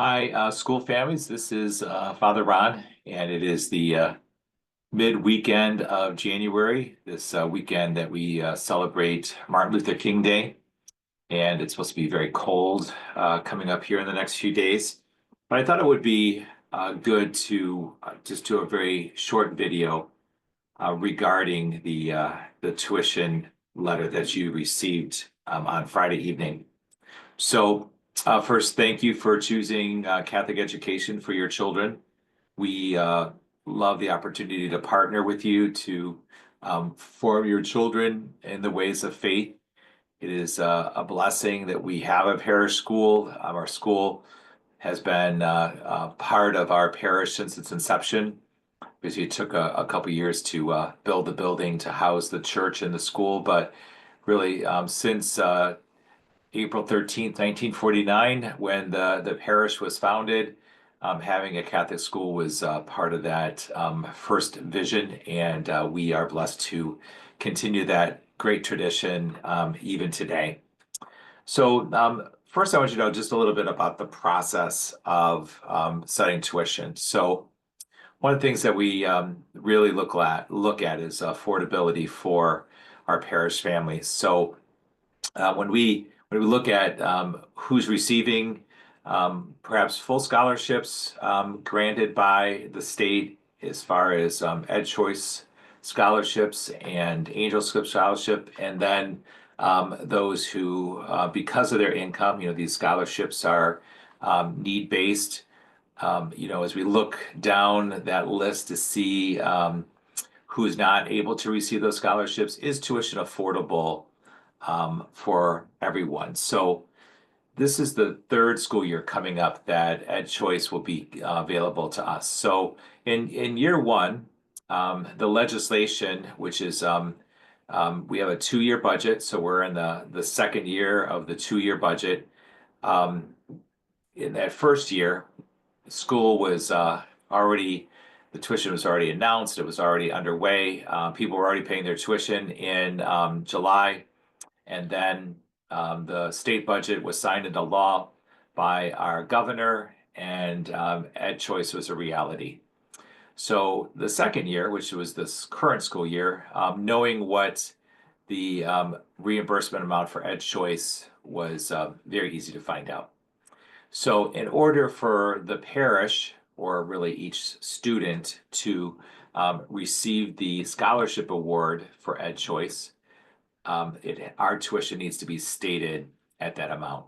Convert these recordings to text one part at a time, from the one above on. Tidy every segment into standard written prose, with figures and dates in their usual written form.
Hi, school families. This is Father Ron, and it is the mid-weekend of January, this weekend that we celebrate Martin Luther King Day. And it's supposed to be very cold coming up here in the next few days. But I thought it would be good to just do a very short video regarding the tuition letter that you received on Friday evening. So, first, thank you for choosing Catholic education for your children. We love the opportunity to partner with you to form your children in the ways of faith. It is a blessing that we have a parish school. Our school has been part of our parish since its inception because it took a couple years to build the building to house the church and the school. But really, since April 13th, 1949, when the parish was founded. Having a Catholic school was part of that first vision, and we are blessed to continue that great tradition even today. So, first, I want you to know just a little bit about the process of setting tuition. So, one of the things that we really look at is affordability for our parish families. So, when we look at who's receiving perhaps full scholarships granted by the state as far as Ed Choice scholarships and Angel Scholarship, and then those who, because of their income, these scholarships are need-based. As we look down that list to see who is not able to receive those scholarships, is tuition affordable for everyone? So this is the third school year coming up that Ed Choice will be available to us. So in year one, the legislation, which is we have a 2-year budget, so we're in the second year of the 2-year budget. Um, in that first year, school was already the tuition was already announced. It was already underway. People were already paying their tuition in July. And then the state budget was signed into law by our governor, and Ed Choice was a reality. So the second year, which was this current school year, knowing what the reimbursement amount for Ed Choice was very easy to find out. So in order for the parish, or really each student, to receive the scholarship award for Ed Choice, our tuition needs to be stated at that amount.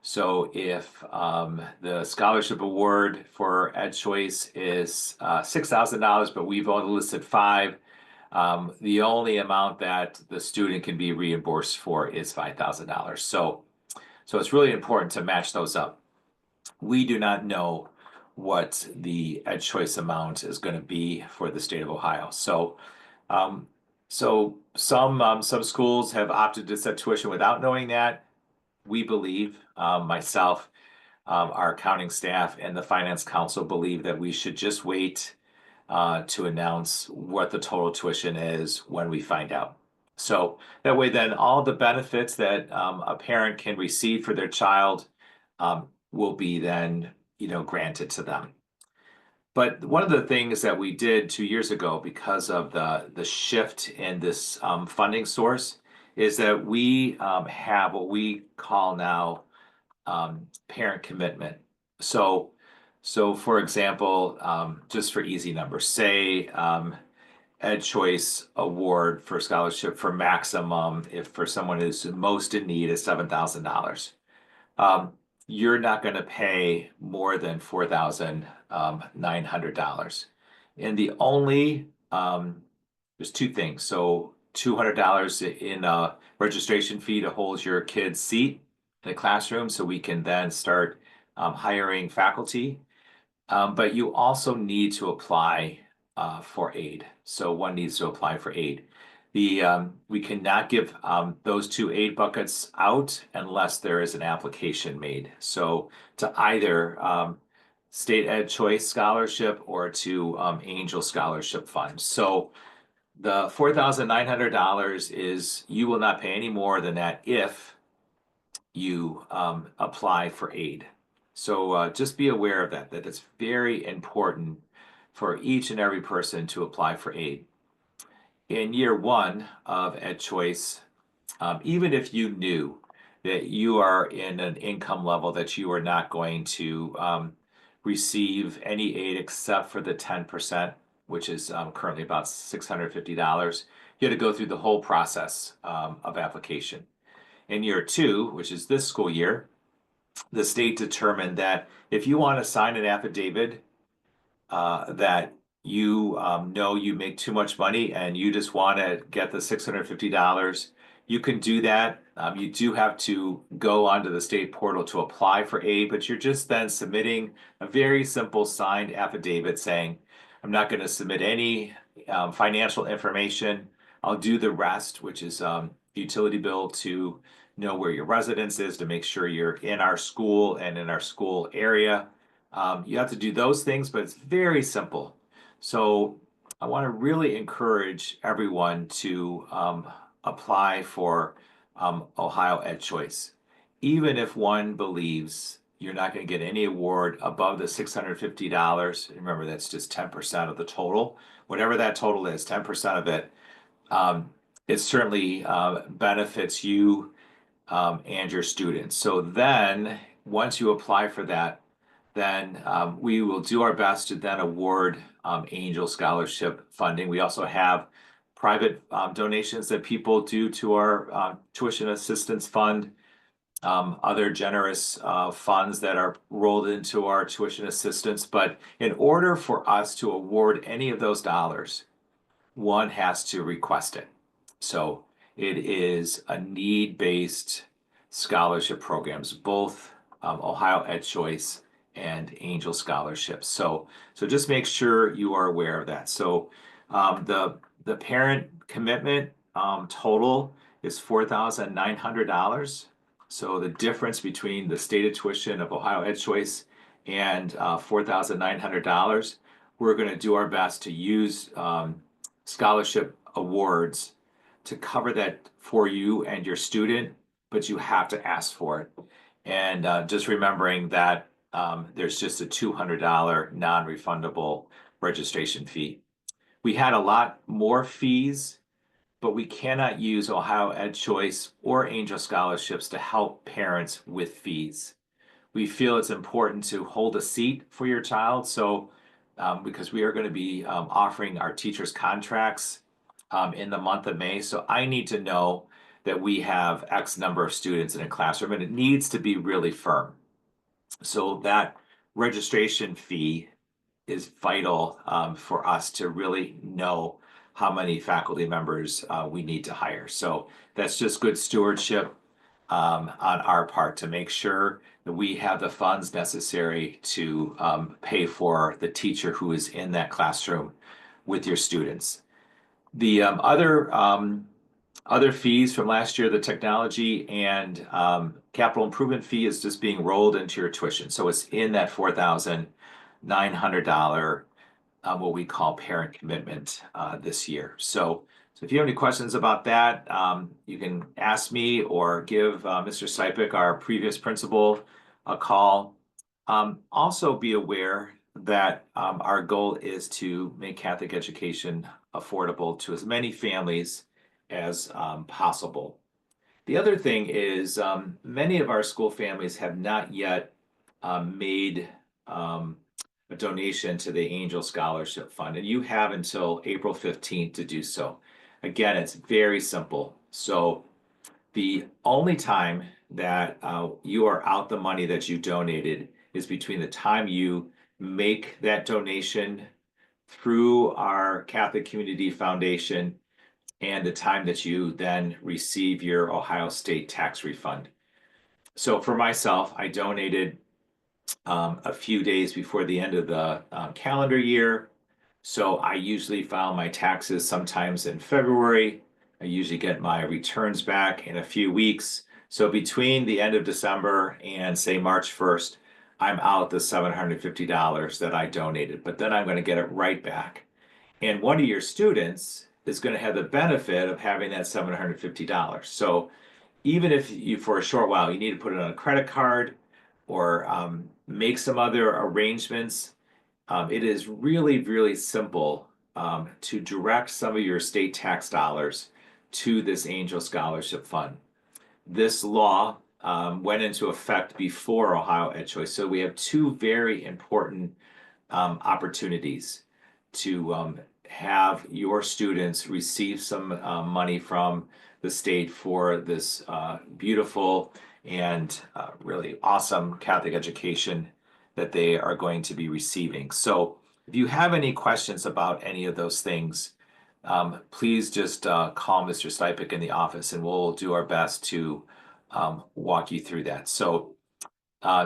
So if the scholarship award for Ed Choice is $6,000, but we've only listed five, the only amount that the student can be reimbursed for is $5,000. So it's really important to match those up. We do not know what the Ed Choice amount is going to be for the state of Ohio. Um, some schools have opted to set tuition without knowing that. We believe, myself, our accounting staff, and the finance council believe that we should just wait to announce what the total tuition is when we find out. So that way, then all the benefits that a parent can receive for their child will be then, granted to them. But one of the things that we did 2 years ago, because of the shift in this funding source, is that we have what we call now parent commitment. So for example, just for easy numbers, say Ed Choice Award for scholarship for maximum, if for someone who's most in need, is $7,000. You're not going to pay more than $4,900. And there's two things. So $200 in a registration fee to hold your kid's seat in the classroom so we can then start hiring faculty. But you also need to apply for aid. So one needs to apply for aid. We cannot give those two aid buckets out unless there is an application made. So to either State Ed Choice Scholarship or to Angel Scholarship Fund. So the $4,900 is, you will not pay any more than that if you apply for aid. So just be aware of that, that it's very important for each and every person to apply for aid. In year one of Ed Choice, even if you knew that you are in an income level that you are not going to receive any aid except for the 10%, which is currently about $650, you had to go through the whole process of application. In year two, which is this school year, the state determined that if you want to sign an affidavit that you know you make too much money and you just want to get the $650, you can do that. You do have to go onto the state portal to apply for aid, but you're just then submitting a very simple signed affidavit saying, I'm not going to submit any financial information. I'll do the rest, which is utility bill to know where your residence is to make sure you're in our school and in our school area. You have to do those things, but it's very simple. So I want to really encourage everyone to apply for Ohio Ed Choice. Even if one believes you're not going to get any award above the $650, remember that's just 10% of the total. Whatever that total is, 10% of it, it certainly benefits you and your students. So then, once you apply for that, then we will do our best to then award Angel Scholarship funding. We also have private donations that people do to our tuition assistance fund, other generous funds that are rolled into our tuition assistance. But in order for us to award any of those dollars, one has to request it. So it is a need-based scholarship programs, both Ohio Ed Choice and Angel Scholarships. So just make sure you are aware of that. So the parent commitment total is $4,900. So the difference between the stated tuition of Ohio Ed Choice and $4,900, we're going to do our best to use scholarship awards to cover that for you and your student, but you have to ask for it. And just remembering that there's just a $200 non-refundable registration fee. We had a lot more fees, but we cannot use Ohio Ed Choice or Angel Scholarships to help parents with fees. We feel it's important to hold a seat for your child. So because we are going to be offering our teachers contracts in the month of May. So I need to know that we have X number of students in a classroom, and it needs to be really firm. So that registration fee is vital for us to really know how many faculty members we need to hire. So that's just good stewardship on our part to make sure that we have the funds necessary to pay for the teacher who is in that classroom with your students. The other fees from last year, the technology and capital improvement fee is just being rolled into your tuition. So it's in that $4,900, what we call parent commitment this year. So if you have any questions about that, you can ask me or give Mr. Sipik, our previous principal, a call. Also be aware that our goal is to make Catholic education affordable to as many families as possible. The other thing is many of our school families have not yet made a donation to the Angel Scholarship Fund, and you have until April 15th to do so. Again, it's very simple. So the only time that you are out the money that you donated is between the time you make that donation through our Catholic Community Foundation and the time that you then receive your Ohio State tax refund. So for myself, I donated a few days before the end of the calendar year. So I usually file my taxes sometimes in February. I usually get my returns back in a few weeks. So between the end of December and say March 1st, I'm out the $750 that I donated, but then I'm going to get it right back. And one of your students is going to have the benefit of having that $750. So even if you, for a short while, you need to put it on a credit card, or make some other arrangements, it is really, really simple to direct some of your state tax dollars to this Angel Scholarship Fund. This law went into effect before Ohio Ed Choice, so we have two very important opportunities to have your students receive some money from the state for this beautiful and really awesome Catholic education that they are going to be receiving. So if you have any questions about any of those things, please just call Mr. Stipek in the office and we'll do our best to walk you through that. So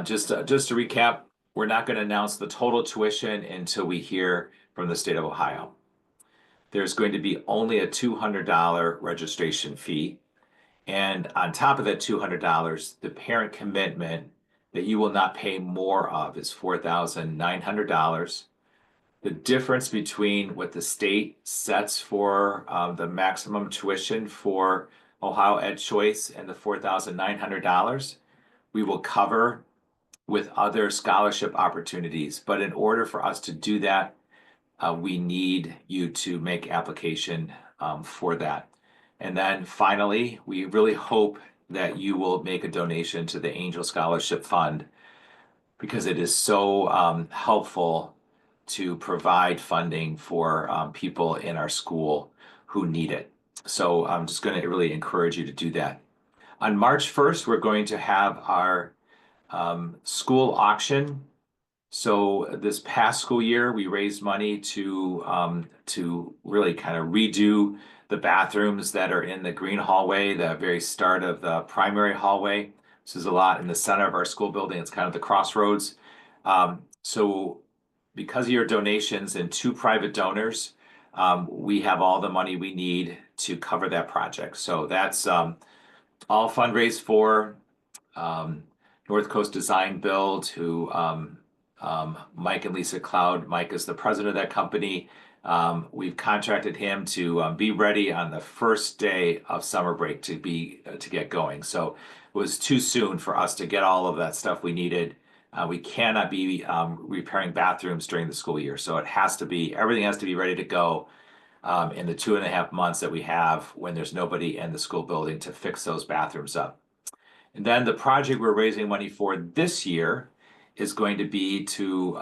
just to recap, we're not going to announce the total tuition until we hear from the state of Ohio. There's going to be only a $200 registration fee. And on top of that $200, the parent commitment that you will not pay more of is $4,900. The difference between what the state sets for the maximum tuition for Ohio Ed Choice and the $4,900, we will cover with other scholarship opportunities. But in order for us to do that, we need you to make application for that. And then finally, we really hope that you will make a donation to the Angel Scholarship Fund because it is so helpful to provide funding for people in our school who need it. So I'm just going to really encourage you to do that. On March 1st, we're going to have our school auction. So this past school year, we raised money to really kind of redo the bathrooms that are in the green hallway, the very start of the primary hallway. This is a lot in the center of our school building. It's kind of the crossroads. So because of your donations and two private donors, we have all the money we need to cover that project. So that's all fundraised for North Coast Design Build, who Mike and Lisa Cloud. Mike is the president of that company. We've contracted him to be ready on the first day of summer break to get going. So it was too soon for us to get all of that stuff we needed. We cannot be repairing bathrooms during the school year. So everything has to be ready to go in the 2.5 months that we have when there's nobody in the school building to fix those bathrooms up. And then the project we're raising money for this year is going to be to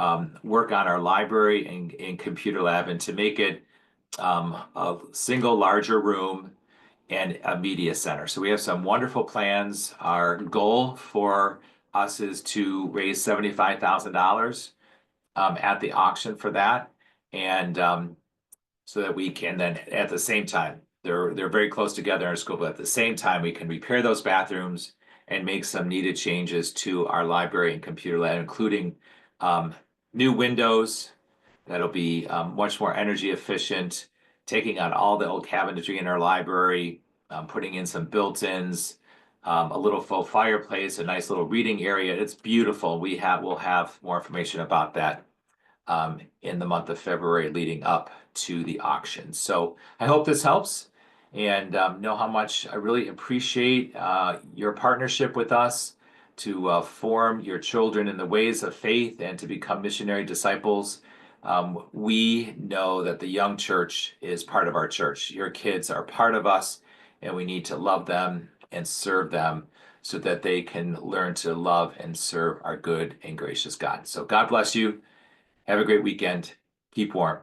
work on our library and computer lab and to make it a single larger room and a media center. So we have some wonderful plans. Our goal for us is to raise $75,000 at the auction for that. And so that we can then at the same time, they're very close together in our school, but at the same time, we can repair those bathrooms and make some needed changes to our library and computer lab, including new windows that'll be much more energy efficient, taking out all the old cabinetry in our library, putting in some built-ins, a little faux fireplace, a nice little reading area. It's beautiful. We'll have more information about that in the month of February leading up to the auction. So I hope this helps and know how much I really appreciate your partnership with us to form your children in the ways of faith and to become missionary disciples. We know that the young church is part of our church. Your kids are part of us, and we need to love them and serve them so that they can learn to love and serve our good and gracious God. So God bless you. Have a great weekend. Keep warm.